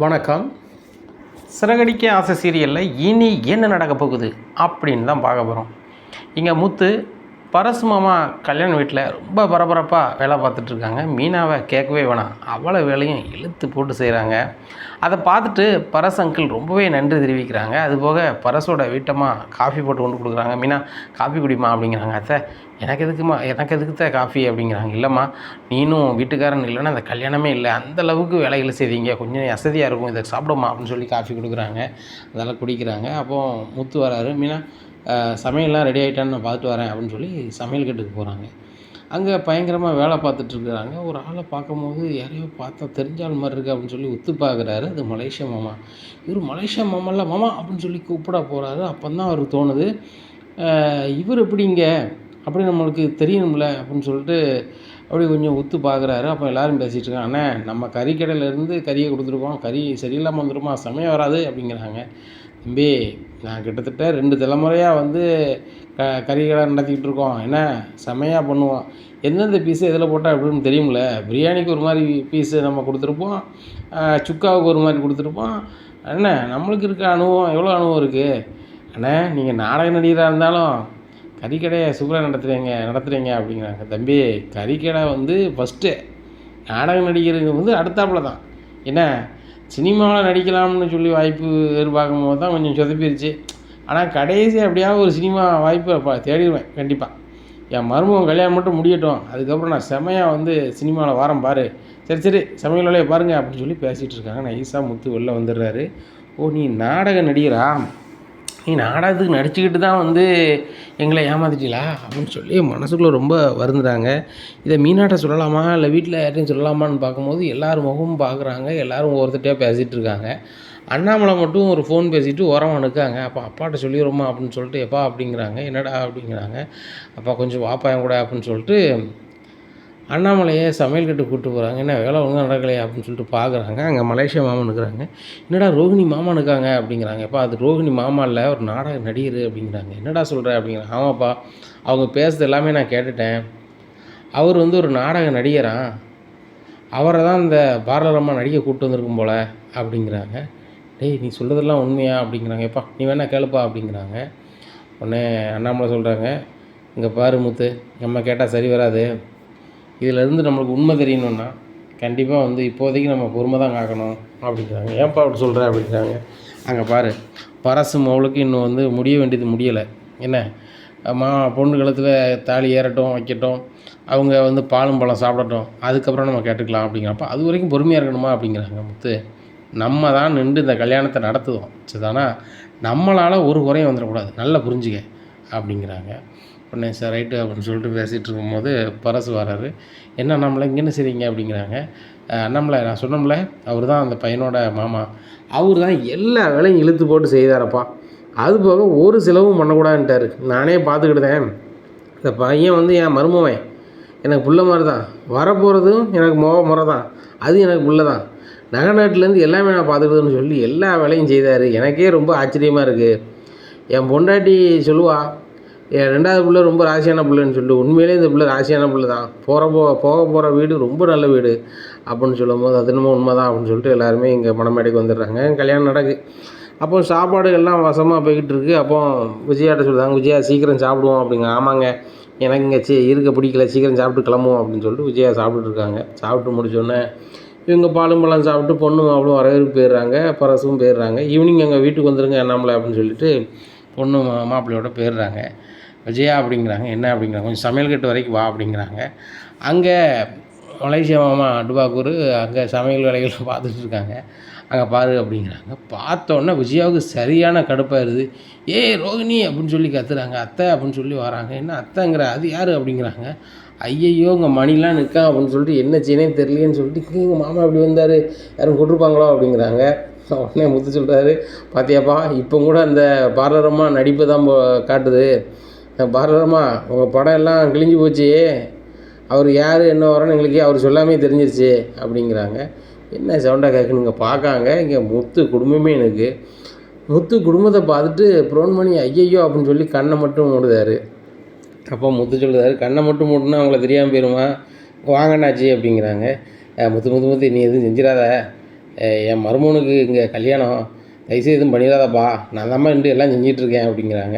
வணக்கம். சிறகடிக்க ஆசை சீரியலில் இனி என்ன நடக்க போகுது அப்படின்னு தான் பார்க்க போகிறோம். இங்கே முத்து பரசு மாமா கல்யாண வீட்டில் ரொம்ப பரபரப்பாக வேலை பார்த்துட்ருக்காங்க. மீனாவை கேட்கவே வேணாம், அவ்வளோ வேலையும் இழுத்து போட்டு செய்கிறாங்க. அதை பார்த்துட்டு பரஸ் அங்கிள் ரொம்பவே நன்றி தெரிவிக்கிறாங்க. அதுபோக பரஸோட வீட்டமாக காஃபி போட்டு கொண்டு கொடுக்குறாங்க. மீனா காஃபி குடிமா அப்படிங்கிறாங்க. அத்தை எனக்கு எதுக்குத்தான் காஃபி அப்படிங்கிறாங்க. இல்லைம்மா, நீனும் வீட்டுக்காரன் இல்லைன்னா அந்த கல்யாணமே இல்லை, அந்தளவுக்கு வேலைகளை செய்வீங்க, கொஞ்சம் வசதியாக இருக்கும், இதை சாப்பிடுமா அப்படின்னு சொல்லி காஃபி கொடுக்குறாங்க. அதெல்லாம் குடிக்கிறாங்க. அப்போது முத்து வராரு. மீனா சமையல்லாம் ரெடி ஆகிட்டான்னு நான் பார்த்துட்டு வரேன் அப்படின்னு சொல்லி சமையல் கட்டுக்கு போகிறாங்க. அங்கே பயங்கரமாக வேலை பார்த்துட்ருக்குறாங்க. ஒரு ஆளை பார்க்கும்போது யாரையோ பார்த்தா தெரிஞ்சால் மாதிரி இருக்குது அப்படின்னு சொல்லி உத்து பார்க்குறாரு. அது மலேசியா மாமா. இவர் மலேசியா மாமாவில் மாமா அப்படின்னு சொல்லி கூப்பிட போகிறாரு. அப்போ தான் அவருக்கு தோணுது, இவர் எப்படிங்க அப்படி நம்மளுக்கு தெரியணும்ல அப்படின்னு சொல்லிட்டு அப்படி கொஞ்சம் உத்து பார்க்குறாரு. அப்போ எல்லோரும் பேசிகிட்டு இருக்காங்க. அண்ணே, நம்ம கறிக்கடையிலேருந்து கறியை கொடுத்துருக்கோம், கறி சரியில்லாமல் வந்துடுமா, சமயம் வராது அப்படிங்கிறாங்க. தம்பி, நான் கிட்டத்தட்ட 2 தலைமுறையாக கறி கடை நடத்திக்கிட்டு இருக்கோம், என்ன செமையாக பண்ணுவோம், எந்தெந்த பீஸு எதில் போட்டால் எப்படின்னு தெரியும்ல, பிரியாணிக்கு ஒரு மாதிரி பீஸு நம்ம கொடுத்துருப்போம், சுக்காவுக்கு ஒரு மாதிரி கொடுத்துருப்போம். அண்ணே, நம்மளுக்கு இருக்க அனுபவம் எவ்வளோ அனுபவம் இருக்குது அண்ணே, நீங்கள் நாடக நடிகராக இருந்தாலும் கறிக்கடையை சூப்பராக நடத்துகிறீங்க அப்படிங்கிறாங்க. தம்பி, கறிக்கடை ஃபஸ்ட்டு, நாடக நடிகருங்க அடுத்தாப்புல தான். என்ன சினிமாவில் நடிக்கலாம்னு சொல்லி வாய்ப்பு எதிர்பார்க்கும் போது தான் கொஞ்சம் சொதப்பிடுச்சு. ஆனால் கடைசி அப்படியாவது ஒரு சினிமா வாய்ப்பை தேடிடுவேன் கண்டிப்பாக. என் மருமகன் கல்யாணம் மட்டும் முடியட்டும், அதுக்கப்புறம் நான் செமையாக சினிமாவில் வாரம் பாரு, சரி சமையல் வேலையை பாருங்கள் அப்படின்னு சொல்லி பேசிகிட்டு இருக்காங்க. நைஸாக முத்து வெளில வந்துடுறாரு. ஓ, நீ நாடக நடிகரா, நீ நாடகத்துக்கு நடிச்சுக்கிட்டு தான் எங்களை ஏமாத்திட்டீங்களா அப்படின்னு சொல்லி மனசுக்குள்ளே ரொம்ப வருந்துறாங்க. இதை மீனாட்ட சொல்லலாமா இல்லை வீட்டில் யார்ட்டையும் சொல்லலாமான்னு பார்க்கும்போது எல்லோரும் முகமும் பார்க்குறாங்க. எல்லோரும் ஒவ்வொருத்தட்டையாக பேசிகிட்டு இருக்காங்க. அண்ணாமலை மட்டும் ஒரு ஃபோன் பேசிவிட்டு உரம் அனுக்காங்க. அப்போ அப்பாட்ட சொல்லிடுறோமா அப்படின்னு சொல்லிட்டு, எப்பா அப்படிங்கிறாங்க. என்னடா அப்படிங்கிறாங்க. அப்பா கொஞ்சம் வாப்பா என் கூட அப்படின்னு சொல்லிட்டு அண்ணாமலையை சமையல் கட்டு கூப்பிட்டு போகிறாங்க. என்ன வேலை ஒன்றும் நடக்கலையா அப்படின்னு சொல்லிட்டு பார்க்குறாங்க. அங்கே மலேசியா மாமன் இருக்கிறாங்க. என்னடா ரோகிணி மாமான் இருக்காங்க அப்படிங்கிறாங்க. எப்பா அது ரோகிணி மாமா இல்லை, ஒரு நாடக நடிகர் அப்படிங்கிறாங்க. என்னடா சொல்கிற அப்படிங்கிறாங்க. ஆமாப்பா, அவங்க பேசுறது எல்லாமே நான் கேட்டுட்டேன். அவர் ஒரு நாடக நடிகரான், அவரை தான் இந்த பார்லரம்மா நடிகை கூப்பிட்டு வந்திருக்கும் போல் அப்படிங்கிறாங்க. டேய், நீ சொல்கிறதெல்லாம் உண்மையா அப்படிங்கிறாங்க. எப்பா நீ வேணா கேளுப்பா அப்படிங்கிறாங்க. உடனே அண்ணாமலை சொல்கிறாங்க, இங்கே பாரு முத்து, நம்ம கேட்டால் சரி வராது, இதிலேருந்து நம்மளுக்கு உண்மை தெரியணுன்னா கண்டிப்பாக இப்போதைக்கு நம்ம பொறுமை தான் காக்கணும் அப்படிங்கிறாங்க. ஏன்ப்பா அப்படி சொல்கிற அப்படிங்கிறாங்க. அங்கே பாரு, பரசு மவுளுக்கு இன்னும் முடிய வேண்டியது முடியலை. என்ன பொண்ணு கழுத்தில் தாலி ஏறட்டும் வைக்கட்டும், அவங்க பாலும் பழம் சாப்பிடட்டும், அதுக்கப்புறம் நம்ம கேட்டுக்கலாம் அப்படிங்கிறப்ப அது வரைக்கும் பொறுமையாக இருக்கணுமா அப்படிங்கிறாங்க. முத்து, நம்ம தான் நின்று இந்த கல்யாணத்தை நடத்துவோம் சரிதானா, நம்மளால் ஒரு குறையும் வந்துடக்கூடாது, நல்லா புரிஞ்சுக்க அப்படிங்கிறாங்க. உடனே சார் ரைட்டு அப்படின்னு சொல்லிட்டு பேசிகிட்டு இருக்கும்போது பரசு வராரு. என்ன அண்ணாமலை இங்கே என்ன செய்றீங்க அப்படிங்கிறாங்க. அண்ணாமலை, நான் சொன்னோம்ல, அவர் தான் அந்த பையனோட மாமா, அவர் தான் எல்லா வேலையும் இழுத்து போட்டு செய்தாரப்பா, அது போக ஒரு செலவும் பண்ணக்கூடாதுன்ட்டார். நானே பார்த்துக்கிட்டேன், இந்த பையன் என் மருமவன், எனக்கு புள்ள மாதிரி தான், வரப்போகிறதும் எனக்கு முறை தான், அது எனக்கு புள்ள தான், நகை நாட்டிலேருந்து எல்லாமே நான் பார்த்துக்கிட்டதுன்னு சொல்லி எல்லா வேலையும் செய்தார். எனக்கே ரொம்ப ஆச்சரியமாக இருக்குது. என் பொண்டாட்டி சொல்லுவா, என் 2வது பிள்ளை ரொம்ப ராசியான பிள்ளைன்னு சொல்லிட்டு, உண்மையிலே இந்த பிள்ளை ராசியான பிள்ளை தான், போக போகிற வீடு ரொம்ப நல்ல வீடு அப்படின்னு சொல்லும்போது அது என்னமோ உண்மை தான் அப்படின்னு சொல்லிட்டு எல்லாருமே இங்கே மணமேடைக்கு வந்துடுறாங்க. கல்யாணம் நடக்குது. அப்போ சாப்பாடுகள்லாம் வசமாக போய்கிட்டு இருக்குது. அப்போ விஜயாட்ட சொல்லுறாங்க, விஜயா சீக்கிரம் சாப்பிடுவோம் அப்படிங்க. ஆமாங்க, எனக்கு இங்கே இருக்க பிடிக்கல, சீக்கிரம் சாப்பிட்டு கிளம்புவோம் அப்படின்னு சொல்லிட்டு விஜயா சாப்பிட்டுருக்காங்க. சாப்பிட்டு முடிச்சோடனே இவங்க பாலும் பழம் சாப்பிட்டு பொண்ணு அவ்வளோ வரவேற்பு போயிடுறாங்க, பரசும் போயிடுறாங்க. ஈவினிங் எங்கள் வீட்டுக்கு வந்துடுங்க அண்ணாமலை அப்படின்னு சொல்லிட்டு பொண்ணு மாப்பிள்ளையோட போயிடுறாங்க. விஜயா அப்படிங்கிறாங்க. என்ன அப்படிங்கிறாங்க, கொஞ்சம் சமையல் கட்டு வரைக்கும் வா அப்படிங்கிறாங்க. அங்கே மலேசியா மாமா டுபாக்கூர் அங்கே சமையல் வேலைகள் பார்த்துட்ருக்காங்க. அங்கே பாரு அப்படிங்கிறாங்க. பார்த்தோன்னே விஜயாவுக்கு சரியான கடுப்பாயிருது. ரோகிணி அப்படின்னு சொல்லி கத்துறாங்க. அத்தை அப்படின்னு சொல்லி வராங்க. என்ன அத்தைங்கிற, அது யார் அப்படிங்கிறாங்க. ஐயையோ, உங்கள் மணிலாம் நிற்கா அப்படின்னு சொல்லிட்டு என்ன செய்யனே தெரியலேன்னு சொல்லிட்டு எங்கள் மாமா அப்படி வந்தார், யாரும் கொண்டிருப்பாங்களோ அப்படிங்கிறாங்க. உடனே முத்து சொல்கிறாரு, பாத்தியாப்பா இப்போ கூட அந்த பார்லரம்மா நடிப்பு தான் காட்டுது, பார்லரம்மா உங்கள் படம் எல்லாம் கிழிஞ்சு போச்சு, அவர் யார் என்ன வரோன்னு எங்களுக்கு அவர் சொல்லாமே தெரிஞ்சிருச்சு அப்படிங்கிறாங்க. என்ன சவுண்டாக கேட்குனுங்க பார்க்காங்க. இங்கே முத்து குடும்பமே எனக்கு, முத்து குடும்பத்தை பார்த்துட்டு ப்ரோன் பண்ணி ஐயையோ அப்படின்னு சொல்லி கண்ணை மட்டும் மூடுதார். அப்போ முத்து சொல்லுதாரு, கண்ணை மட்டும் மூட்டுனா அவங்கள தெரியாமல் போயிருமா, வாங்கண்ணாச்சி அப்படிங்கிறாங்க. முத்து நீ எதுவும் செஞ்சிடாத, என் மருமகனுக்கு இங்கே கல்யாணம், தயவுசெய்து எதுவும் பண்ணிடாதப்பா, நான் தான்மா இருந்து எல்லாம் செஞ்சிட்ருக்கேன் அப்படிங்கிறாங்க.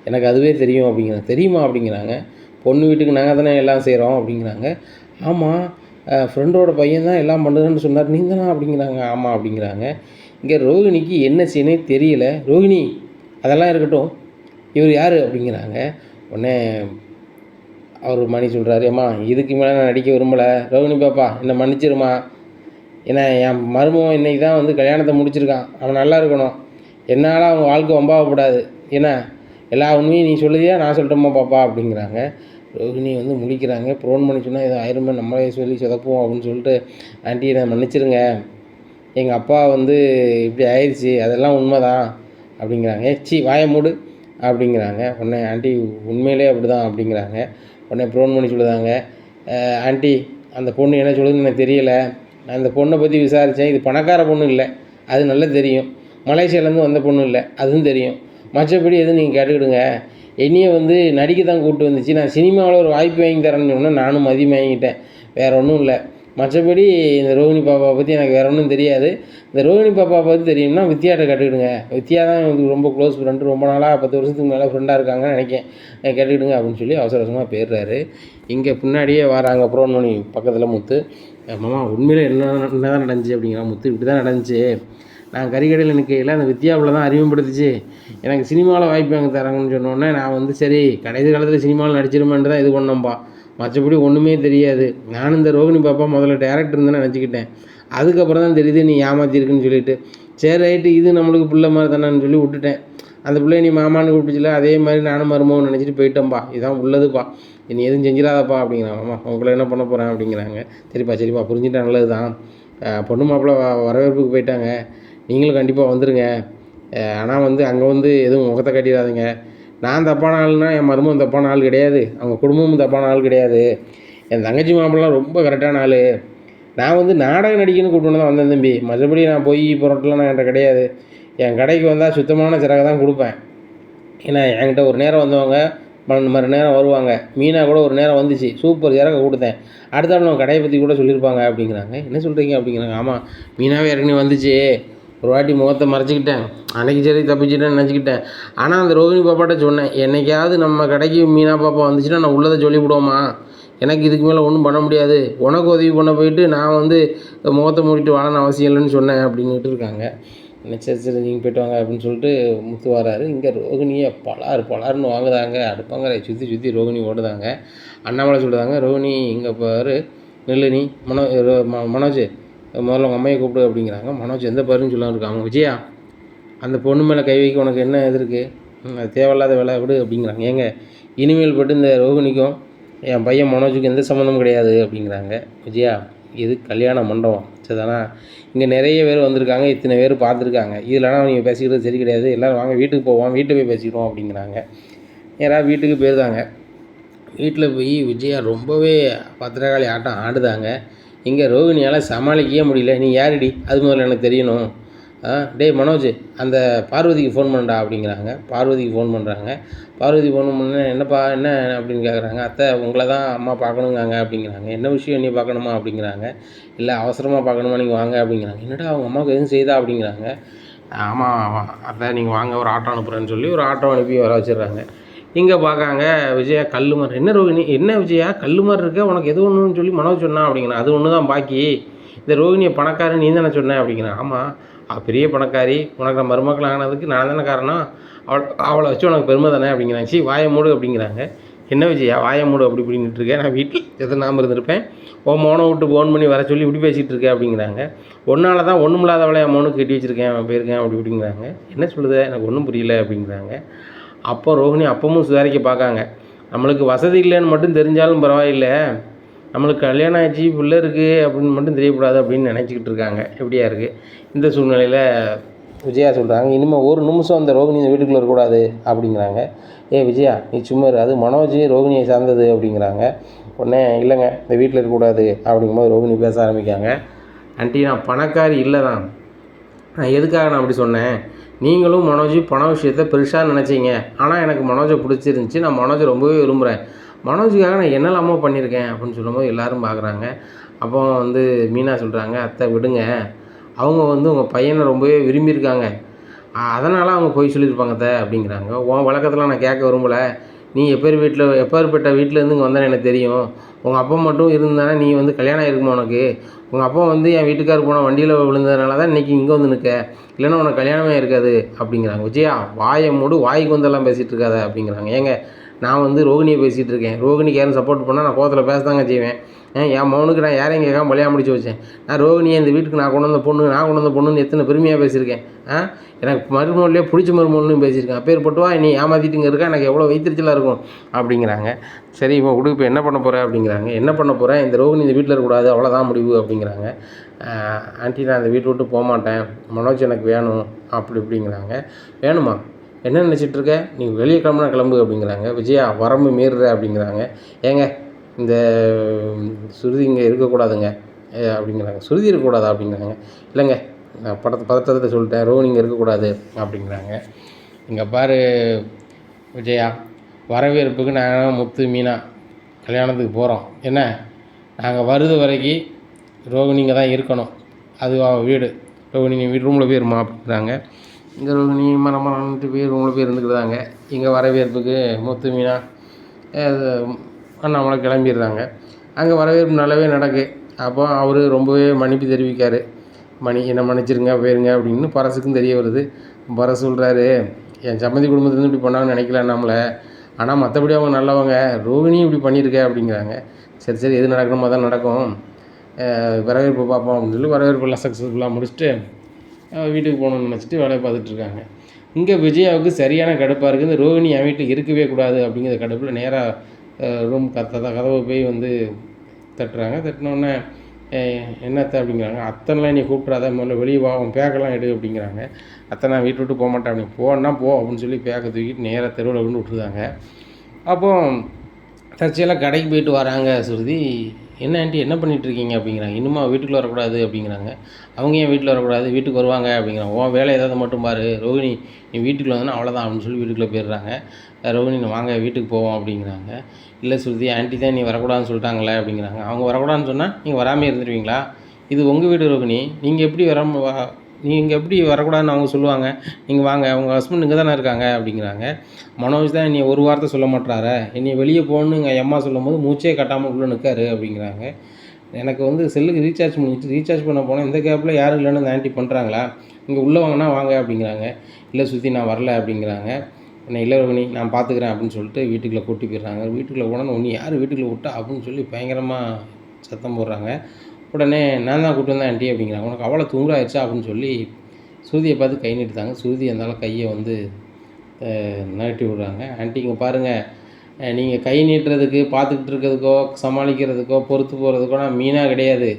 எனக்கு அதுவே தெரியும் அப்படிங்கிறாங்க. தெரியுமா அப்படிங்கிறாங்க. பொண்ணு வீட்டுக்கு நாங்கள் தானே எல்லாம் செய்கிறோம் அப்படிங்கிறாங்க. ஆமாம், ஃப்ரெண்டோட பையன் தான் எல்லாம் பண்ணுறேன்னு சொன்னார், நீ தானா அப்படிங்கிறாங்க. ஆமாம் அப்படிங்கிறாங்க. இங்கே ரோகிணிக்கு என்ன செய்யனே தெரியல. ரோகிணி அதெல்லாம் இருக்கட்டும், இவர் யார் அப்படிங்கிறாங்க. உடனே அவர் மணி சொல்கிறாரு, ஏம்மா இதுக்கு மேலே நான் நடிக்க விரும்பலை, ரோகிணி பாப்பா என்னை மன்னிச்சிருமா, ஏன்னா என் மருமகன் இன்றைக்கி தான் வந்து கல்யாணத்தை முடிச்சிருக்கான், அவன் நல்லா இருக்கணும், என்னால் அவங்க வாழ்க்கை வம்பாகக்கூடாது, ஏன்னா எல்லா உண்மையும் நீ சொல்லுதியா நான் சொல்லட்டுமா பாப்பா அப்படிங்கிறாங்க. ரோகிணி வந்து முழிக்கிறாங்க. ஃபோன் பண்ணி சொன்னால் ஏதோ ஆயிருமே, நம்மளே சொல்லி சொதப்போம் அப்படின்னு சொல்லிட்டு, ஆண்டி நான் மன்னிச்சிருங்க, எங்கள் அப்பா வந்து இப்படி ஆயிடுச்சு, அதெல்லாம் உண்மை தான் அப்படிங்கிறாங்க. வாயை மூடு அப்படிங்கிறாங்க. உடனே ஆண்டி உண்மையிலே அப்படி தான் அப்படிங்கிறாங்க. உடனே ஃபோன் பண்ணி சொல்லுதாங்க, ஆண்டி அந்த பொண்ணு என்ன சொல்லுதுன்னு எனக்கு தெரியலை, நான் இந்த பொண்ணை பற்றி விசாரித்தேன், இது பணக்கார பொண்ணு இல்லை, அது நல்லா தெரியும், மலேசியாவிலேருந்து வந்த பொண்ணு இல்லை, அதுவும் தெரியும், மற்றபடி எதுவும் நீங்கள் கேட்டுக்கிடுங்க, என்னையை வந்து நடிக்க தான் கூப்பிட்டு வந்துச்சு, நான் சினிமாவில் ஒரு வாய்ப்பு வாங்கி தரேன்னு சொன்னால் நானும் மதியம் வாங்கிட்டேன், வேறு ஒன்றும் இல்லை, மற்றபடி இந்த ரோகிணி பாப்பாவை பற்றி எனக்கு வேறு ஒன்றும் தெரியாது, இந்த ரோகிணி பாப்பாவை பற்றி தெரியும்னா வித்யாட்ட கேட்டுக்கிடுங்க, வித்யா தான் எனக்கு ரொம்ப க்ளோஸ் ஃப்ரெண்டு, ரொம்ப நாளாக 10 வருஷத்துக்கு மேலே ஃப்ரெண்டாக இருக்காங்கன்னு நினைக்கேன், கேட்டுக்கிடுங்க அப்படின்னு சொல்லி அவசர அவசரமாக போயிடுறாரு. இங்கே பின்னாடியே வராங்க ஃபோன் பண்ணி பக்கத்தில் முத்து, மாமா உண்மையிலே என்ன தான் நடந்துச்சு அப்படிங்கிறான். முத்து இப்படி தான் நடந்துச்சு, நான் கறிக்கடையில் நிற்கையில் அந்த வித்யாவில் தான் அறிமுகப்படுத்துச்சு, எனக்கு சினிமாவில் வாய்ப்பு வாங்கி தராங்கன்னு சொன்னோடனே நான் வந்து சரி கடைசி காலத்தில் சினிமாவில் நடிச்சிருமேன்ட்டு தான் இது பண்ணோம்ப்பா, மற்றபடி ஒன்றுமே தெரியாது, நானும் இந்த ரோகிணி பாப்பா முதல்ல டேரக்டர் தான் நினச்சிக்கிட்டேன், அதுக்கப்புறம் தான் தெரியுது நீ ஏமாற்றிருக்குன்னு சொல்லிட்டு, சரி ரைட்டு இது நம்மளுக்கு பிள்ளை மாதிரி தானேன்னு சொல்லி விட்டுட்டேன், அந்த பிள்ளைய நீ மாமான்னு கூப்பிட்டுச்சில்ல, அதே மாதிரி நானும் மருமகன் நினச்சிட்டு போயிட்டேன்ப்பா, இதான் உள்ளதுப்பா, நீ எதுவும் செஞ்சிடாதப்பா அப்படிங்கிறாங்க. மாமா உங்களை என்ன பண்ண போகிறேன் அப்படிங்கிறாங்க. சரிப்பா புரிஞ்சுட்டா நல்லது தான், பொண்ணு மாப்பிள்ளை வரவேற்புக்கு போயிட்டாங்க, நீங்களும் கண்டிப்பாக வந்துடுங்க, ஆனால் வந்து அங்கே வந்து எதுவும் முகத்தை கட்டிடாதீங்க, நான் தப்பான ஆள்னா என் மருமகன் தப்பான ஆள் கிடையாது, அவங்க குடும்பமும் தப்பான ஆள் கிடையாது, என் தங்கச்சி மாப்பிள்ளைலாம் ரொம்ப கரெக்டான ஆள், நான் வந்து நாடகம் நடிக்கணும்னு கூப்பிட்டு தான் வந்தேன் தம்பி, மற்றபடி நான் போய் பொருட்டெலாம் நான் என்கிட்ட கிடையாது, என் கடைக்கு வந்தால் சுத்தமான சிறகை தான் கொடுப்பேன், ஏன்னா என்கிட்ட ஒரு நேரம் வந்தவங்க மறு நேரம் வருவாங்க, மீனா கூட ஒரு நேரம் வந்துச்சு, சூப்பர் சிறகை கொடுத்தேன், அடுத்த நம்ம கடையை பற்றி கூட சொல்லியிருப்பாங்க அப்படிங்கிறாங்க. என்ன சொல்கிறீங்க அப்படிங்கிறாங்க. ஆமாம் மீனாவே ஏற்கனவே வந்துச்சு, ஒரு வாட்டி முகத்தை மறைச்சிக்கிட்டேன், அன்றைக்கி சரி தப்பிச்சிட்டேன்னு நினச்சிக்கிட்டேன், ஆனால் அந்த ரோகிணி பாப்பாட்ட சொன்னேன், என்றைக்காவது நம்ம கடைக்கு மீனா பாப்பா வந்துச்சுன்னா நான் உள்ளதை சொல்லிவிடுவோமா, எனக்கு இதுக்கு மேலே ஒன்றும் பண்ண முடியாது, உனக்கு உதவி பண்ண போயிட்டு நான் வந்து முகத்தை மூடிட்டு வாழணும் அவசியம் இல்லைன்னு சொன்னேன் அப்படின்னுட்டு இருக்காங்க. சரி நீங்கள் போய்ட்டு வாங்க அப்படின்னு சொல்லிட்டு முத்து வராரு. இங்கே ரோகிணியை பலாருன்னு வாங்குதாங்க, அடுப்பாங்கரை சுற்றி ரோகிணி ஓடுதாங்க. அண்ணாமலை சொல்லுதாங்க, ரோகிணி இங்கே பாரு நெல்லு நீ மனோஜ் முதல்ல உங்கள் அம்மையை கூப்பிடு அப்படிங்கிறாங்க. மனோஜ் எந்த பாருன்னு சொல்லாமல் இருக்காங்க. விஜயா அந்த பொண்ணு மேலே கை வைக்க உனக்கு என்ன இது இருக்குது, அது தேவையில்லாத வேலை விடு அப்படிங்கிறாங்க. ஏங்க இனிமேல் பட்டு இந்த ரோகிணிக்கும் என் பையன் மனோஜுக்கும் எந்த சம்மந்தமும் கிடையாது அப்படிங்கிறாங்க. விஜயா இது கல்யாண மண்டபம் சரிதானா, இங்கே நிறைய பேர் வந்திருக்காங்க, இத்தனை பேர் பார்த்துருக்காங்க, இதெல்லாம் நீங்கள் பேசிக்கிறது சரி கிடையாது, எல்லோரும் வாங்க வீட்டுக்கு போவோம், வீட்டுக்கு போய் பேசிக்கிறோம் அப்படிங்கிறாங்க. யாராவது வீட்டுக்கு போயிருந்தாங்க. வீட்டில் போய் விஜயா ரொம்பவே பத்திரகாளி ஆட்டம் ஆடுதாங்க. இங்கே ரோகிணியால் சமாளிக்கவே முடியல. நீ யாருடி அது முதல்ல எனக்கு தெரியணும், டேய் மனோஜ் அந்த பார்வதிக்கு ஃபோன் பண்ணுறா அப்படிங்கிறாங்க. பார்வதிக்கு ஃபோன் பண்ணுறாங்க. பார்வதி ஃபோன் பண்ண என்னப்பா என்ன அப்படின்னு கேட்குறாங்க. அத்தை உங்களை தான் அம்மா பார்க்கணுங்காங்க அப்படிங்கிறாங்க. என்ன விஷயம் நீ பார்க்கணுமா அப்படிங்கிறாங்க. இல்லை அவசரமாக பார்க்கணுமா நீங்கள் வாங்க அப்படிங்கிறாங்க. என்னடா அவங்க அம்மாவுக்கு எதுவும் செய்தா அப்படிங்கிறாங்க. ஆமாம் அத்தை நீங்கள் வாங்க ஒரு ஆட்டோ அனுப்புகிறேன்னு சொல்லி ஒரு ஆட்டோ அனுப்பி வர வச்சிடுறாங்க. இங்கே பார்க்காங்க விஜயா கல்லுமார். என்ன ரோகிணி என்ன விஜயா கல்லுமார் இருக்க, உனக்கு எது ஒன்றுன்னு சொல்லி மனோஜ் சொன்னான் அப்படிங்கிறான். அது ஒன்று தான் பாக்கி, இந்த ரோகிணியை பணக்காரன் நீ தானே சொன்னேன் அப்படிங்கிறான். ஆமாம் பெரிய பணக்காரி, உனக்கு நான் மருமக்கள் ஆனதுக்கு நான் தானே காரணம், அவளை வச்சு உனக்கு பெருமை தானே அப்படிங்கிறாங்க. வாயை மூடு அப்படிங்கிறாங்க. என்ன விஜயா வாயை மூடு அப்படி இப்படின்ட்டு இருக்கேன், நான் வீட்டில் எத்தனை நாம இருந்திருப்பேன், மோனை விட்டு ஃபோன் பண்ணி வர சொல்லி இப்படி பேசிகிட்டு இருக்கேன் அப்படிங்கிறாங்க. ஒன்றால் தான் ஒன்றும் இல்லாதவளை என் மோனுக்கு கட்டி வச்சுருக்கேன் போயிருக்கேன் அப்படி இப்படிங்கிறாங்க. என்ன சொல்லுது எனக்கு ஒன்றும் புரியல அப்படிங்கிறாங்க. அப்போ ரோகிணி அப்பவும் சுதாரிக்க பார்க்காங்க. நம்மளுக்கு வசதி இல்லைன்னு மட்டும் தெரிஞ்சாலும் பரவாயில்லை, நம்மளுக்கு கல்யாணம் ஆச்சு பிள்ளை இருக்குது அப்படின்னு மட்டும் தெரியக்கூடாது அப்படின்னு நினச்சிக்கிட்டு இருக்காங்க. எப்படியா இருக்குது இந்த சூழ்நிலையில் விஜயா சொல்கிறாங்க, இனிமேல் ஒரு நிமிஷம் அந்த ரோகிணி இந்த வீட்டுக்குள்ளே இருக்கக்கூடாது அப்படிங்கிறாங்க. விஜயா நீ சும்மா அது மனோஜ் ரோகிணியை சார்ந்தது அப்படிங்கிறாங்க. உடனே இல்லைங்க இந்த வீட்டில் இருக்கக்கூடாது அப்படிங்கும்போது ரோகிணி பேச ஆரம்பிக்காங்க. ஆண்டி நான் பணக்காரி இல்லை தான், நான் எதுக்காக நான் அப்படி சொன்னேன், நீங்களும் மனோஜ் பண விஷயத்தை பெருசாக நினச்சிங்க, ஆனால் எனக்கு மனோஜை பிடிச்சிருந்துச்சி, நான் மனோஜை ரொம்பவே விரும்புகிறேன், மனோஜுக்காக நான் என்னெல்லாமோ பண்ணியிருக்கேன் அப்படின்னு சொல்லும்போது எல்லோரும் பார்க்குறாங்க. அப்போ வந்து மீனா சொல்கிறாங்க, அத்தை விடுங்க, அவங்க வந்து உங்கள் பையனை ரொம்பவே விரும்பியிருக்காங்க, அதனால் அவங்க பொய் சொல்லியிருப்பாங்க அப்படிங்கிறாங்க. உன் வழக்கத்தில் நான் கேட்க விரும்பலை. நீ எப்பேர்ப்பட்ட வீட்டிலேருந்து இங்கே வந்தானே எனக்கு தெரியும். உங்கள் அப்பா மட்டும் இருந்தானே நீ வந்து கல்யாணம் ஆகிருக்குமா உனக்கு? உங்கள் அப்பா வந்து என் வீட்டுக்கார் போனால் வண்டியில் விழுந்ததுனால தான் இன்றைக்கி இங்கே வந்து நிற்க, இல்லைன்னா உனக்கு கல்யாணமே இருக்காது அப்படிங்கிறாங்க. விஜயா வாயை மூடு, வாய்க்கு வந்தெல்லாம் பேசிகிட்டு இருக்காத அப்படிங்கிறாங்க. ஏங்க நான் வந்து ரோகிணியை பேசிகிட்டு இருக்கேன். ரோகிணிக்கு யாரும் சப்போர்ட் பண்ணால் நான் கோவத்தில் பேசதாங்க செய்வேன். என் மகனுக்கு நான் யாரையும் கேட்காம கல்யாணம் முடிச்சு வச்சேன். நான் ரோகிணியை இந்த வீட்டுக்கு நான் கொண்டு வந்த பொண்ணுன்னு எத்தனை பெருமையாக பேசியிருக்கேன். எனக்கு மருமகள்லேயே பிடிச்ச மருமகள்னு பேசியிருக்கேன். அப்பேற்பட்டுவா நீ ஏமாற்றிட்டுங்க இருக்கா, எனக்கு எவ்வளோ வைத்திருச்சலாக இருக்கும் அப்படிங்கிறாங்க. சரி இவன் விடு, இப்போ என்ன பண்ண போகிற அப்படிங்கிறாங்க. என்ன பண்ண போகிறேன், இந்த ரோகிணி இந்த வீட்டில் இருக்கக்கூடாது, அவ்வளோதான் முடிவு அப்படிங்கிறாங்க. ஆண்டி நான் இந்த வீட்டை விட்டு போக மாட்டேன், மனோஜ் எனக்கு வேணும் இப்படிங்கிறாங்க. வேணுமா, என்ன நினச்சிட்ருக்க, நீங்கள் வெளியே கிளம்புனா கிளம்பு அப்படிங்கிறாங்க. விஜயா வரம்பு மீறுற அப்படிங்கிறாங்க. ஏங்க இந்த சுருதி இங்கே இருக்கக்கூடாதுங்க அப்படிங்கிறாங்க. சுருதி இருக்கக்கூடாதா அப்படிங்கிறாங்க. இல்லைங்க நான் பதட்டத்தை சொல்லிட்டேன், ரோகிணி இங்கே இருக்கக்கூடாது அப்படிங்கிறாங்க. இங்கே பாரு விஜயா, வரவேற்புக்கு நாங்கள் முத்து மீனா கல்யாணத்துக்கு போகிறோம். என்ன நாங்கள் வருது வரைக்கும் ரோகிணி இங்கே தான் இருக்கணும், அது வீடு. ரோகிணி நீ ரூமில் போயிருமா அப்படிங்கிறாங்க. இங்கே ரோகிணி மரமரன்ட்டு போய் ரூமில் போய் இருந்துக்கிட்டாங்க. இங்கே வரவேற்புக்கு முத்து மீனா அண்ணாமலை கிளம்பிடுறாங்க. அங்கே வரவேற்பு நல்லாவே நடக்கு. அப்போ அவர் ரொம்பவே மன்னிப்பு தெரிவிக்கார். என்னை மன்னிச்சிருங்க போயிருங்க அப்படின்னு பரசுக்கும் தெரிய வருது. பரசு சொல்கிறாரு, என் சம்மந்தி குடும்பத்துலேருந்து இப்படி பண்ணாங்கன்னு நினைக்கல அண்ணாமலை, ஆனால் மற்றபடி அவங்க நல்லவங்க, ரோகிணியும் இப்படி பண்ணியிருக்க அப்படிங்கிறாங்க. சரி எது நடக்கணுமோ தான் நடக்கும், வரவேற்பு பார்ப்போம் அப்படின்னு சொல்லி வரவேற்பெல்லாம் சக்ஸஸ்ஃபுல்லாக முடிச்சுட்டு வீட்டுக்கு போகணுன்னு நினச்சிட்டு வேலையை பார்த்துட்ருக்காங்க. இங்கே விஜயாவுக்கு சரியான கடுப்பாக இருக்குது. இந்த ரோகிணி என் வீட்டுக்கு இருக்கவே கூடாது அப்படிங்கிற கடுப்பில் நேராக ரூம் கதவை போய் வந்து தட்டுறாங்க. தட்டினோடனே என்னத்தை அப்படிங்கிறாங்க. அத்தனைலாம் நீ கூப்பிட்றாத, முதல்ல வெளியே வா, அவன் பேக்கெல்லாம் எடு அப்படிங்கிறாங்க. அத்தை நான் வீட்டு விட்டு போக மாட்டேன் அப்படின்னு. போனா போ அப்படின்னு சொல்லி பேக்கை தூக்கிட்டு நேராக தெருவில் கொண்டு விட்டுருந்தாங்க. அப்போ தற்செயலாக கடைக்கு போயிட்டு வராங்க சுருதி. என்ன ஆண்டி என்ன பண்ணிகிட்ருக்கீங்க அப்படிங்கிறாங்க. இன்னுமா வீட்டுக்குள்ளே வரக்கூடாது அப்படிங்கிறாங்க. அவங்க ஏன் வீட்டில் வரக்கூடாது, வீட்டுக்கு வருவாங்க அப்படிங்கிறாங்க. உன் வேலை ஏதாவது மட்டும் பாரு, ரோகிணி நீ வீட்டுக்குள்ளே வந்தோன்னா அவ்வளோதான் அப்படின்னு சொல்லி வீட்டுக்குள்ளே போயிடுறாங்க. ரோகிணி வாங்க வீட்டுக்கு போவோம் அப்படிங்கிறாங்க. இல்லை சுருதி, ஆண்டி தான் நீ வரக்கூடாதுன்னு சொல்லிட்டாங்களே அப்படிங்கிறாங்க. அவங்க வரக்கூடாதுன்னு சொன்னால் நீங்கள் வராமல் இருந்துருவீங்களா? இது உங்கள் வீடு ரோகிணி, நீங்கள் எப்படி வரக்கூடாதுன்னு அவங்க சொல்லுவாங்க. நீங்கள் வாங்க, அவங்க ஹஸ்பண்ட் இங்கே தானே இருக்காங்க அப்படிங்கிறாங்க. மனோஜ் தான் என்னை ஒரு வார்த்தை சொல்ல மாட்டாரா, என்னை வெளியே போகணுன்னு எங்கள் அம்மா சொல்லும் போது மூச்சே கட்டாமல் உள்ளே நிற்காரு அப்படிங்கிறாங்க. எனக்கு வந்து செல்லுக்கு ரீசார்ஜ் பண்ண போனால் இந்த கேப்பில் யாரும் இல்லைன்னு அந்த ஆண்டி பண்ணுறாங்களா, இங்கே உள்ளே வாங்கினா வாங்க அப்படிங்கிறாங்க. இல்லை சுற்றி நான் வரல அப்படிங்கிறாங்க. என்ன இல்லை ரோகிணி நான் பார்த்துக்கிறேன் அப்படின்னு சொல்லிட்டு வீட்டுக்குள்ளே கூட்டி போயிடுறாங்க. வீட்டுக்குள்ளே போனால் ஒன்று யார் வீட்டுக்குள்ளே விட்டா அப்படின்னு சொல்லி பயங்கரமாக சத்தம் போடுறாங்க. உடனே நான் தான் கூப்பிட்டு வந்தேன் ஆண்டி அப்படிங்கிறாங்க. உனக்கு அவ்வளோ தூங்குறாயிடுச்சா அப்படின்னு சொல்லி சுருதியை பார்த்து கை நீட்டுத்தாங்க. சுருதி இருந்தாலும் கையை வந்து நகட்டி விடுறாங்க. ஆண்டி இங்கே பாருங்கள், நீங்கள் கை நீட்டுறதுக்கு பார்த்துக்கிட்டு இருக்கிறதுக்கோ சமாளிக்கிறதுக்கோ பொறுத்து போகிறதுக்கோ நான் மீனாக கிடையாது,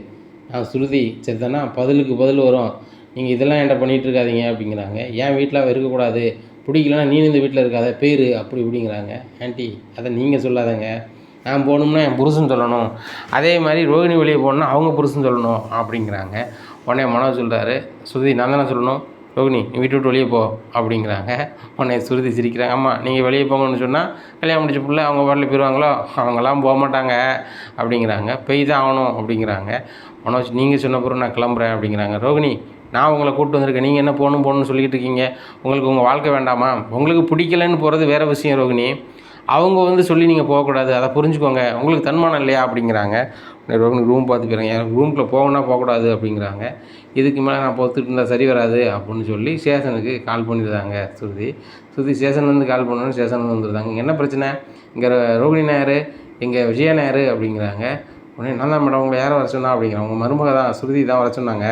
நான் சுருதி. சரி தானே, பதிலுக்கு பதில் வரும். நீங்கள் இதெல்லாம் என்கிட்ட பண்ணிகிட்டு இருக்காதீங்க அப்படிங்கிறாங்க. ஏன் வீட்டில் இருக்கக்கூடாது, பிடிக்கலன்னா நீ இந்த வீட்டில் இருக்காத பேர் இப்படிங்கிறாங்க. ஆண்டி அதை நீங்கள் சொல்லாதங்க, நான் போகணும்னா என் புருஷன் சொல்லணும், அதே மாதிரி ரோகிணி வெளியே போகணுன்னா அவங்க புருஷன் சொல்லணும் அப்படிங்கிறாங்க. உடனே மனோஜ் சொல்கிறாரு, சுருதி நான் தானே சொல்லணும், ரோகிணி நீ வீட்டு விட்டு வெளியே போ அப்படிங்கிறாங்க. உடனே சுருதி சிரிக்கிறாங்க. ஆமாம் நீங்கள் வெளியே போங்கன்னு சொன்னால் கல்யாணம் முடிச்ச பிள்ளை அவங்க பாட்டில் போயிடுவாங்களோ, அவங்களாம் போக மாட்டாங்க அப்படிங்கிறாங்க. போய் தான் ஆகணும் அப்படிங்கிறாங்க. மனோஜ் நீங்கள் சொன்ன பிறகு நான் கிளம்புறேன் அப்படிங்கிறாங்க. ரோகிணி நான் உங்களை கூப்பிட்டு வந்திருக்கேன், நீங்கள் என்ன போகணும்னு சொல்லிக்கிட்டு இருக்கீங்க, உங்களுக்கு உங்கள் வாழ்க்கை வேண்டாமா, உங்களுக்கு பிடிக்கலன்னு போகிறது வேறு விஷயம் ரோகிணி, அவங்க வந்து சொல்லி நீங்கள் போகக்கூடாது, அதை புரிஞ்சுக்கோங்க, உங்களுக்கு தன்மானம் இல்லையா அப்படிங்கிறாங்க. ரோகிணி ரூம் பார்த்து போயிடுறாங்க. எனக்கு ரூமுக்குள்ளே போகணுன்னா போகக்கூடாது அப்படிங்கிறாங்க. இதுக்கு மேலே நான் பொறுத்துட்டு இருந்தால் சரி வராது அப்படின்னு சொல்லி ஸ்டேஷனுக்கு கால் பண்ணிடுறாங்க சுருதி. ஸ்டேஷன்லேருந்து கால் பண்ணணுன்னு ஸ்டேஷனுக்கு வந்துடுறாங்க. இங்கே என்ன பிரச்சனை, இங்கே ரோகிணி நாயர், இங்கே விஜயா நாயர் அப்படிங்கிறாங்க. உடனே நான் தான் மேடம் உங்களை யாரை வர சொன்னா அப்படிங்கிறாங்க. உங்கள் மருமக தான் சுருதி தான் வர சொன்னாங்க,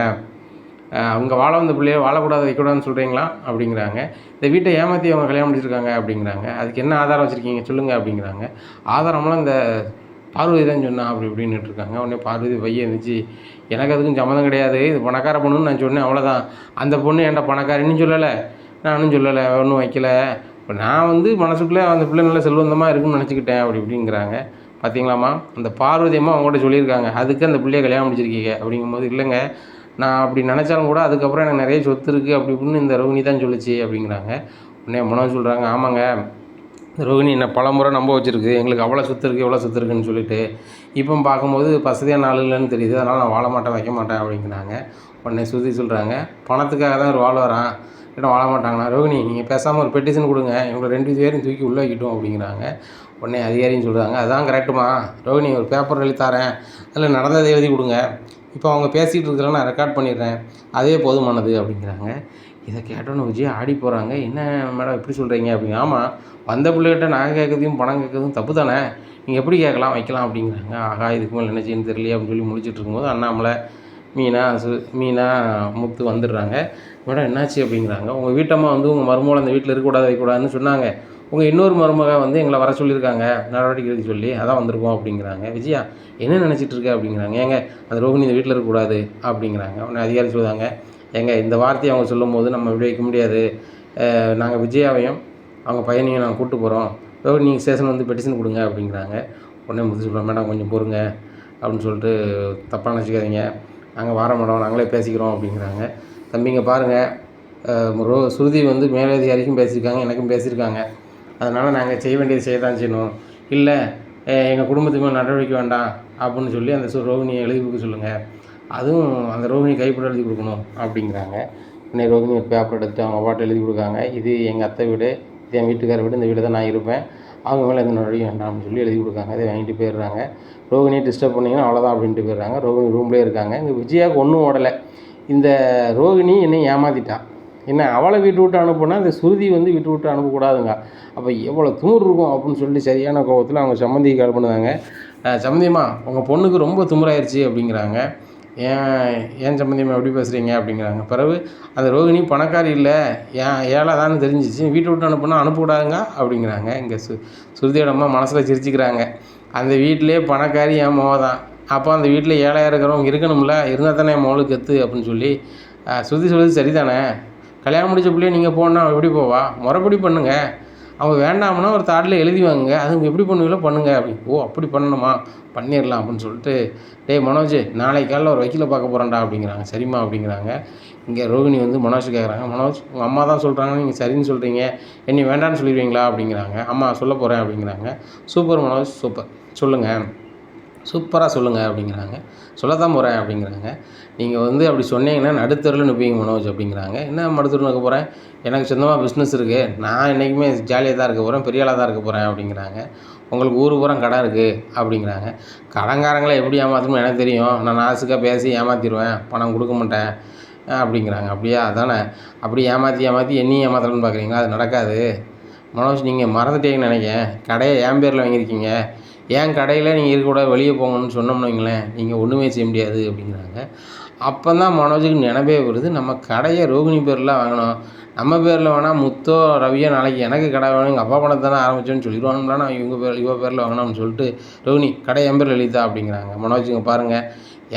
அவங்க வாழ வந்த பிள்ளைய வாழக்கூடாது வைக்கக்கூடாதுன்னு சொல்கிறீங்களா அப்படிங்கிறாங்க. இந்த வீட்டை ஏமாற்றி அவங்க கல்யாணம் முடிச்சிருக்காங்க அப்படிங்கிறாங்க. அதுக்கு என்ன ஆதாரம் வச்சுருக்கீங்க சொல்லுங்கள் அப்படிங்கிறாங்க. ஆதாரம்லாம் இந்த பார்வதி தான் சொன்னா இப்படின்னுட்டு இருக்காங்க. உடனே பார்வதி பையன் இருந்துச்சு, எனக்கு அதுக்கும் சம்மந்தம் கிடையாது, இது பணக்கார பொண்ணுன்னு நான் சொன்னேன் அவ்வளோதான், அந்த பொண்ணு என்கிட்ட பணக்காரின்னு சொல்லலை, நானும் சொல்லலை, ஒன்றும் வைக்கல, இப்போ நான் வந்து மனசுக்குள்ளே அந்த பிள்ளை நல்ல செல்வந்தமாக இருக்குன்னு நினச்சிக்கிட்டேன் இப்படிங்கிறாங்க. பார்த்தீங்களாம்மா, அந்த பார்வதி அம்மா அவங்கள்ட்ட சொல்லியிருக்காங்க, அதுக்கு அந்த பிள்ளையை கல்யாணம் முடிச்சிருக்கீங்க அப்படிங்கும்போது, இல்லைங்க நான் அப்படி நினச்சாலும் கூட அதுக்கப்புறம் எனக்கு நிறைய சொத்து இருக்குது இப்படின்னு இந்த ரோகிணி தான் சொல்லிச்சு அப்படிங்கிறாங்க. உடனே மனோஜ் சொல்கிறாங்க, ஆமாங்க ரோகிணி என்ன பல முறை நம்ப வச்சுருக்கு, எங்களுக்கு அவ்வளோ சொத்து இருக்குது எவ்வளோ சொத்து இருக்குன்னு சொல்லிட்டு, இப்போ பார்க்கும்போது வசதியான ஆள் இல்லைன்னு தெரியுது, அதனால் நான் வாழ மாட்டேன் வைக்க மாட்டேன் அப்படிங்கிறாங்க. உடனே சுருதி சொல்கிறாங்க, பணத்துக்காக தான் ஒரு வாழ்வாரான், இல்லைன்னா வாழ மாட்டாங்களா? ரோகிணி நீங்கள் பேசாமல் ஒரு பெட்டிஷன் கொடுங்க, இவங்களை 2 பேரையும் தூக்கி உள்ளே வைக்கட்டும் அப்படிங்கிறாங்க. உடனே அதிகாரின்னு சொல்கிறாங்க, அதான் கரெக்டுமா ரோகிணி, ஒரு பேப்பர் எழுதி தரேன், அதில் நடந்ததை எழுதி கொடுங்க, இப்போ அவங்க பேசிகிட்டு இருக்கிறத நான் ரெக்கார்ட் பண்ணிடுறேன், அதே போதுமானது அப்படிங்கிறாங்க. இதை கேட்டோன்னு விஜய் ஆடி போகிறாங்க. என்ன மேடம் இப்படி சொல்கிறீங்க அப்படிங்க. ஆமாம், வந்த பிள்ளைகிட்ட நகை கேட்குறதையும் பணம் கேட்குறதும் தப்பு தானே, நீங்கள் எப்படி கேட்கலாம் வைக்கலாம் அப்படிங்கிறாங்க. ஆகா, இதுக்கு மேலே என்ன செய்யணும்னு தெரியலையே அப்படின்னு சொல்லி முடிச்சுட்டு இருக்கும்போது அண்ணாமலை, மீனா, முத்து வந்துடுறாங்க. மேடம் என்னாச்சு அப்படிங்கிறாங்க. உங்கள் வீட்டம்மா வந்து உங்கள் மருமகளை அந்த வீட்டில் இருக்கக்கூடாது வைக்கக்கூடாதுன்னு சொன்னாங்க, உங்கள் இன்னொரு மருமக வந்து எங்களை வர சொல்லியிருக்காங்க நடவடிக்கை எடுக்க சொல்லி, அதான் வந்திருக்கோம் அப்படிங்கிறாங்க. விஜயா என்ன நினச்சிட்டு இருக்க அப்படிங்கிறாங்க. ஏங்க அந்த ரோகிணி இந்த வீட்டில் இருக்கக்கூடாது அப்படிங்கிறாங்க. உடனே அதிகாரி சொல்லுவாங்க, ஏங்க இந்த வார்த்தையை அவங்க சொல்லும் போது நம்ம இப்படி வைக்க முடியாது, நாங்கள் விஜயாவையும் அவங்க பையனையும் நாங்கள் கூப்பிட்டு போகிறோம், ரோகிணி நீங்கள் ஸ்டேஷன் வந்து பெட்டிஷன் கொடுங்க அப்படிங்கிறாங்க. உடனே முத்து சொல்கிறோம், மேடம் கொஞ்சம் பொறுங்க அப்படின்னு சொல்லிட்டு தப்பாக நினச்சிக்காதீங்க, நாங்கள் வர மேடம் நாங்களே பேசிக்கிறோம் அப்படிங்கிறாங்க. தம்பிங்க பாருங்கள், சுருதி வந்து மேலதிகாரிக்கும் பேசியிருக்காங்க, எனக்கும் பேசியிருக்காங்க, அதனால் நாங்கள் செய்ய வேண்டியது செய்ய தான் செய்யணும், இல்லை எங்கள் குடும்பத்துக்கு மேலே நடவடிக்கை வேண்டாம் அப்படின்னு சொல்லி அந்த ரோகிணியை எழுதி கொடுக்க சொல்லுங்கள், அதுவும் அந்த ரோகிணி கைப்பட எழுதி கொடுக்கணும் அப்படிங்கிறாங்க. உடனே ரோகிணி ஒரு பேப்பர் எடுத்து அவங்க பாட்டு எழுதி கொடுக்காங்க, இது எங்கள் அத்தை வீடு, இது என் வீட்டுக்கார வீடு, இந்த வீடு தான் நான் இருப்பேன், அவங்க மேலே எந்த நடவடிக்கை வேண்டாம்னு சொல்லி எழுதி கொடுக்காங்க. அதை வாங்கிட்டு போயிடுறாங்க. ரோகிணியை டிஸ்டர்ப் பண்ணிங்கன்னா அவ்வளோதான் அப்படின்ட்டு போயிடுறாங்க. ரோகிணி ரூம்லேயே இருக்காங்க. இங்கே விஜயாவுக்கு ஒன்றும் ஓடலை. இந்த ரோகிணி என்னை ஏமாற்றிட்டான், என்ன அவளை வீட்டு விட்டு அனுப்புனா இந்த சுருதி வந்து வீட்டு விட்டு அனுப்பக்கூடாதுங்க, அப்போ எவ்வளோ திமிரு இருக்கும் அப்படின்னு சொல்லிட்டு சரியான கோபத்தில் அவங்க சம்மந்திக்கு கால் பண்ணுவாங்க. சம்மந்தியம்மா உங்கள் பொண்ணுக்கு ரொம்ப திமிராயிருச்சு அப்படிங்கிறாங்க. ஏன் சம்மந்தியம்மா எப்படி பேசுகிறீங்க அப்படிங்கிறாங்க. பிறகு அந்த ரோகிணி பணக்காரி இல்லை, ஏழை தானே தெரிஞ்சிச்சு, வீட்டை விட்டு அனுப்புனா அனுப்பக்கூடாதுங்க அப்படிங்கிறாங்க. இங்கே சுருதியோட அம்மா மனசில் சிரிச்சுக்கிறாங்க, அந்த வீட்டிலே பணக்காரி என் மோக தான், அப்போ அந்த வீட்டில் ஏழையாக இருக்கிறவங்க இருக்கணும்ல, இருந்தால் தானே என் மோளுக்கு கற்று அப்படின்னு சொல்லி சுருதி சொல்லுது சரிதானே, கல்யாணம் முடிச்ச பிள்ளைய நீங்கள் போனால் எப்படி போவா, முறைப்படி பண்ணுங்கள், அவங்க வேண்டாம்னா ஒரு தாட்டில் எழுதி வாங்குங்க, அதுங்க எப்படி பண்ணுவீங்களோ பண்ணுங்கள் அப்படி. ஓ அப்படி பண்ணணுமா, பண்ணிடலாம் அப்படின்னு சொல்லிட்டு, டேய் மனோஜ் நாளைக்கு காலையில் ஒரு வக்கீலை பார்க்க போகிறேன்டா அப்படிங்கிறாங்க. சரிம்மா அப்படிங்கிறாங்க. இங்கே ரோகிணி வந்து மனோஜ் கேட்குறாங்க, மனோஜ் உங்கள் அம்மா தான் சொல்கிறாங்க, நீங்கள் சரின்னு சொல்கிறீங்க, என்னை வேண்டான்னு சொல்லிடுவீங்களா அப்படிங்கிறாங்க. அம்மா சொல்ல போகிறேன் அப்படிங்கிறாங்க. சூப்பர் மனோஜ் சூப்பர், சொல்லுங்கள், சூப்பராக சொல்லுங்கள் அப்படிங்கிறாங்க. சொல்லத்தான் போகிறேன் அப்படிங்கிறாங்க. நீங்கள் வந்து அப்படி சொன்னீங்கன்னா நடுத்தருவில் நிற்பீங்க மனோஜ் அப்படிங்கிறாங்க. என்ன நடுத்தருவில் நிற்க போகிறேன், எனக்கு சொந்தமாக பிஸ்னஸ் இருக்குது, நான் என்றைக்குமே ஜாலியாக தான் இருக்க போகிறேன், பெரிய ஆளாக தான் இருக்க போகிறேன் அப்படிங்கிறாங்க. உங்களுக்கு ஊர் பூரா கடை இருக்குது அப்படிங்கிறாங்க. கடன்காரங்களை எப்படி ஏமாற்றணும்னு எனக்கு தெரியும், நான் நாசுக்காக பேசி ஏமாற்றிடுவேன், பணம் கொடுக்க மாட்டேன் அப்படிங்கிறாங்க. அப்படியா, அதானே, அப்படி ஏமாற்றி என்னையும் ஏமாற்றணும்னு பார்க்குறீங்களா, அது நடக்காது மனோஜ், நீங்கள் மறந்துட்டீங்கன்னு நினைக்கிறேன், கடையை என் பேரில் வாங்கியிருக்கீங்க, என் கடையில் நீங்கள் இருக்கக்கூடாது வெளியே போங்கன்னு சொன்னோம்னு வைங்களேன், நீங்கள் ஒன்றுமே செய்ய முடியாது அப்படிங்கிறாங்க. அப்போ தான் மனோஜுக்கு நினைவே வருது, நம்ம கடையை ரோகிணி பேரில் வாங்கினோம், நம்ம பேரில் வேணால் முத்தோ ரவியோ நாளைக்கு எனக்கு கடை வேணும், எங்கள் அப்பா பணத்தை தானே ஆரம்பிச்சோன்னு சொல்லிடுவாங்களா, நான் இவ பேரில் வாங்கினோம்னு சொல்லிட்டு ரோகிணி கடை என் பேரில் எழுதித்தா அப்படிங்கிறாங்க. மனோஜுங்க பாருங்கள்,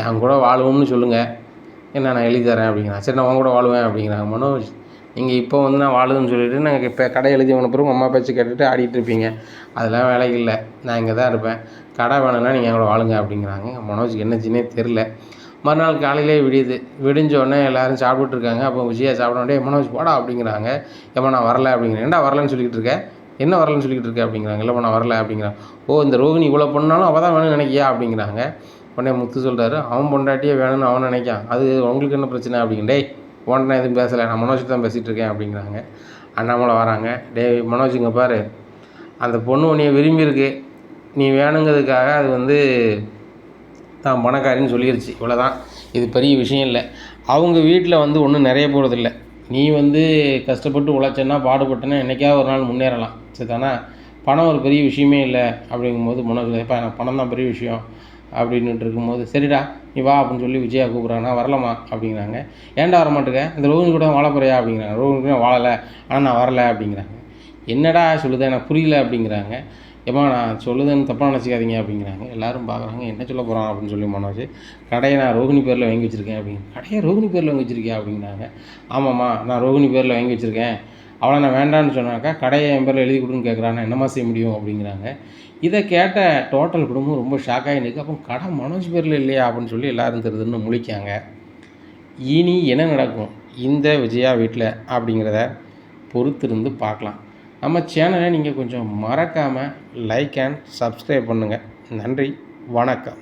என் கூட வாழுவோம்னு சொல்லுங்கள், என்ன நான் எழுதி தரேன் அப்படிங்கிறாங்க. சரி நான் உங்க கூட வாழுவேன் அப்படிங்கிறாங்க. மனோஜ் நீங்கள் இப்போ வந்து நான் வாழுதுன்னு சொல்லிவிட்டு நாங்கள் இப்போ கடை எழுதி வாங்கின பிறகு அம்மா பேச்சு கேட்டுட்டு ஆடிட்டு இருப்பீங்க, அதெல்லாம் வேலைக்கு இல்லை, நான் இங்கே தான் இருப்பேன், கடை வேணும்னா நீங்கள் எங்களோட வாழுங்க அப்படிங்கிறாங்க. மனோஜுக்கு என்னச்சுன்னே தெரில. மறுநாள் காலையிலே விடிஞ்சோடனே எல்லோரும் சாப்பிட்டுருக்காங்க. அப்போ விஜயா சாப்பிட மனோஜ் போடா அப்படிங்கிறாங்க. ஏம்மா நான் வரலை அப்படிங்கிறேன். ஏன்டா வரலன்னு சொல்லிக்கிட்டு இருக்கேன், என்ன வரலன்னு சொல்லிக்கிட்டு இருக்கேன் அப்படிங்கிறாங்க. இல்லைம்மா நான் வரலை அப்படிங்கிறாங்க. ஓ இந்த ரோகிணி இவ்வளோ பண்ணாலும் அவள் தான் வேணும்னு நினைக்கியா அப்படிங்கிறாங்க. உடனே முத்து சொல்கிறாரு, அவன் பொண்டாட்டியே வேணும்னு அவன் நினைக்கான், அது உங்களுக்கு என்ன பிரச்சனை அப்படிங்க. டேய் உன்ட்ட எதுவும் பேசலை, நான் மனோஜ் தான் பேசிகிட்டு இருக்கேன் அப்படிங்கிறாங்க. அண்ணாமலை வராங்க. டேய் மனோஜுங்க பாரு, அந்த பொண்ணு உன்னைய விரும்பியிருக்கு, நீ வேணுங்கிறதுக்காக அது வந்து தான் பணக்காரின்னு சொல்லிடுச்சு, இவ்வளோதான், இது பெரிய விஷயம் இல்லை, அவங்க வீட்டில் வந்து ஒன்றும் நிறைய போகிறதில்ல, நீ வந்து கஷ்டப்பட்டு உழைச்சேன்னா பாடுபட்டேன்னா என்றைக்காவது ஒரு நாள் முன்னேறலாம், சரிதானா, பணம் ஒரு பெரிய விஷயமே இல்லை அப்படிங்கும்போது மனோஜ் இப்போ எனக்கு பணம் தான் பெரிய விஷயம் அப்படின்ட்டு இருக்கும்போது, சரிடா நீ வா அப்படின்னு சொல்லி விஜயா கூப்பிட்றாங்க. நான் வரலாமா அப்படிங்கிறாங்க. ஏன்டா வரமாட்டேங்க, இந்த ரோகிணி கூட வாழ போறியா அப்படிங்கிறாங்க. ரோகிணி கூட வாழலை, ஆனால் நான் வரலை அப்படிங்கிறாங்க. என்னடா சொல்லுது எனக்கு புரியல அப்படிங்கிறாங்க. ஏம்மா நான் சொல்லுதுன்னு தப்பாக நினச்சிக்காதீங்க அப்படிங்கிறாங்க. எல்லோரும் பார்க்குறாங்க, என்ன சொல்ல போகிறான் அப்படின்னு சொல்லி மனோஜ், கடையை நான் ரோகிணி பேரில் வாங்கி வச்சுருக்கேன் அப்படிங்க. கடையை ரோகிணி பேரில் வாங்கி வச்சுருக்கேன் அப்படிங்கிறாங்க. ஆமாம்மா நான் ரோகிணி பேரில் வாங்கி வச்சுருக்கேன், அவளை நான் வேண்டான்னு சொன்னாக்கா கடையை என் பேரில் எழுதி கொடுன்னு கேட்குறான், நான் என்னம்மா செய்ய முடியும் அப்படிங்கிறாங்க. இதை கேட்ட டோட்டல் குடும்பம் ரொம்ப ஷாக்காகி நிற்கு. அப்போ கடை மனோஜ் பேரில் இல்லையா அப்படின்னு சொல்லி எல்லோரும் தெரியுதுன்னு முழிக்காங்க. இனி என்ன நடக்கும் இந்த விஜயா வீட்டில் அப்படிங்கிறத பொறுத்திருந்து பார்க்கலாம். நம்ம சேனலை நீங்கள் கொஞ்சம் மறக்காமல் லைக் அண்ட் சப்ஸ்கிரைப் பண்ணுங்கள். நன்றி, வணக்கம்.